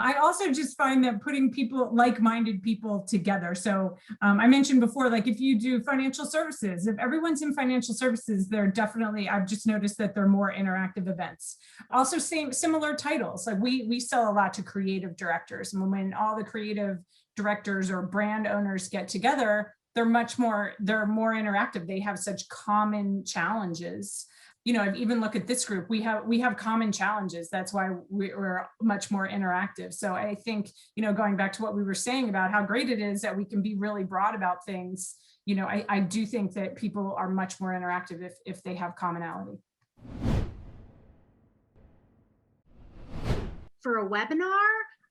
I also just find that putting people, like-minded people together. So I mentioned before, like if you do financial services, if everyone's in financial services, they're definitely, I've just noticed that they're more interactive events. Also similar titles, like we sell a lot to creative directors. And when all the creative directors or brand owners get together, they're more interactive. They have such common challenges. You know, I've even looked at this group, we have common challenges. That's why we're much more interactive. So I think, you know, going back to what we were saying about how great it is that we can be really broad about things, you know, I do think that people are much more interactive if they have commonality. For a webinar,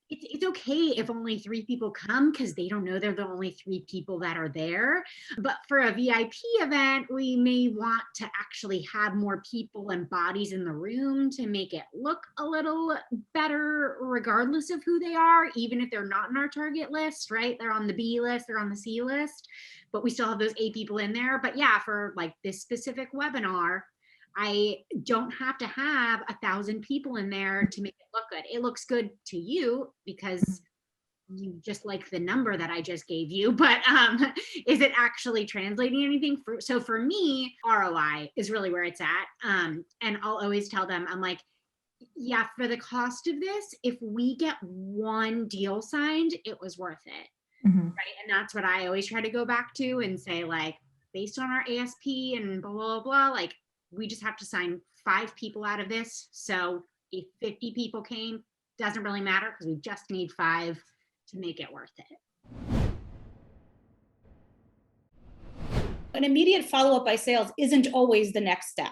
it's okay if only 3 people come because they don't know they're the only 3 people that are there. But for a VIP event, we may want to actually have more people and bodies in the room to make it look a little better, regardless of who they are, even if they're not in our target list, right? They're on the B list, they're on the C list, but we still have those 8 people in there. But yeah, for like this specific webinar, I don't have to have 1,000 people in there to make it look good. It looks good to you because you just like the number that I just gave you, but is it actually translating anything? So for me, ROI is really where it's at. And I'll always tell them, I'm like, yeah, for the cost of this, if we get 1 deal signed, it was worth it. Right. And that's what I always try to go back to and say, like, based on our ASP and blah, blah, blah, like, we just have to sign 5 people out of this. So if 50 people came, doesn't really matter because we just need 5 to make it worth it. An immediate follow-up by sales isn't always the next step.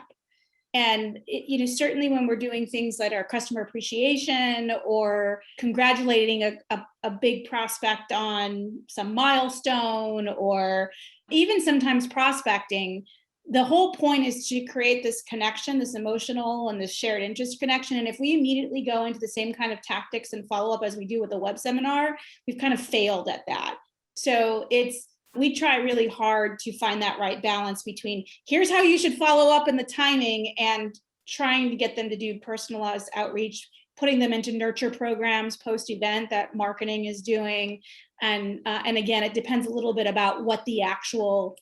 And you know, certainly when we're doing things like our customer appreciation or congratulating a big prospect on some milestone, or even sometimes prospecting, the whole point is to create this connection, this emotional and this shared interest connection. And if we immediately go into the same kind of tactics and follow up as we do with a web seminar, we've kind of failed at that. So we try really hard to find that right balance between here's how you should follow up and the timing, and trying to get them to do personalized outreach, putting them into nurture programs post-event that marketing is doing. And again, it depends a little bit about what the actual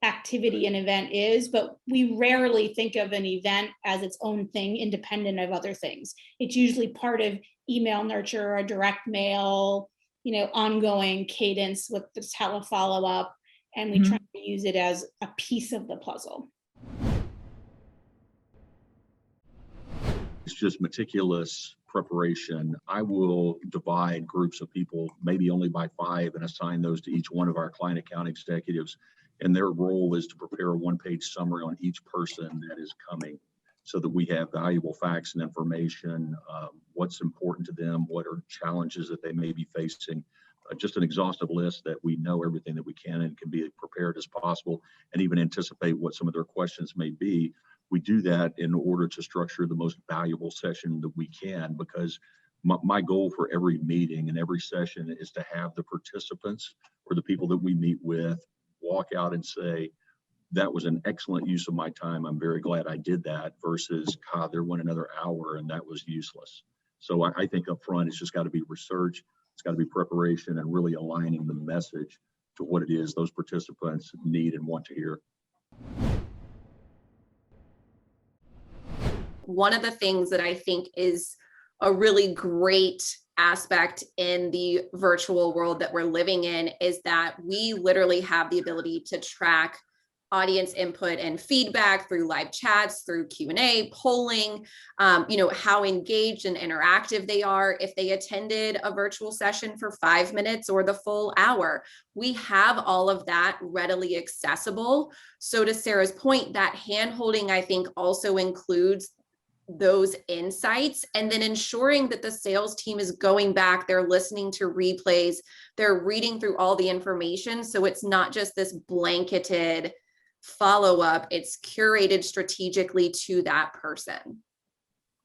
activity an event is, but we rarely think of an event as its own thing independent of other things. It's usually part of email nurture or direct mail, you know, ongoing cadence with the tele follow-up, and we try to use it as a piece of the puzzle. It's just meticulous preparation. I will divide groups of people, maybe only by 5, and assign those to each one of our client account executives. And their role is to prepare a 1-page summary on each person that is coming, so that we have valuable facts and information, what's important to them, what are challenges that they may be facing, just an exhaustive list that we know everything that we can and can be prepared as possible, and even anticipate what some of their questions may be. We do that in order to structure the most valuable session that we can, because my goal for every meeting and every session is to have the participants or the people that we meet with walk out and say, that was an excellent use of my time. I'm very glad I did that, versus, God, there went another hour and that was useless. So I think up front, it's just got to be research. It's got to be preparation and really aligning the message to what it is those participants need and want to hear. One of the things that I think is a really great aspect in the virtual world that we're living in is that we literally have the ability to track audience input and feedback through live chats, through Q&A, polling, you know, how engaged and interactive they are if they attended a virtual session for 5 minutes or the full hour. We have all of that readily accessible. So to Sarah's point, that hand-holding, I think, also includes those insights, and then ensuring that the sales team is going back, they're listening to replays, they're reading through all the information. So it's not just this blanketed follow-up, it's curated strategically to that person.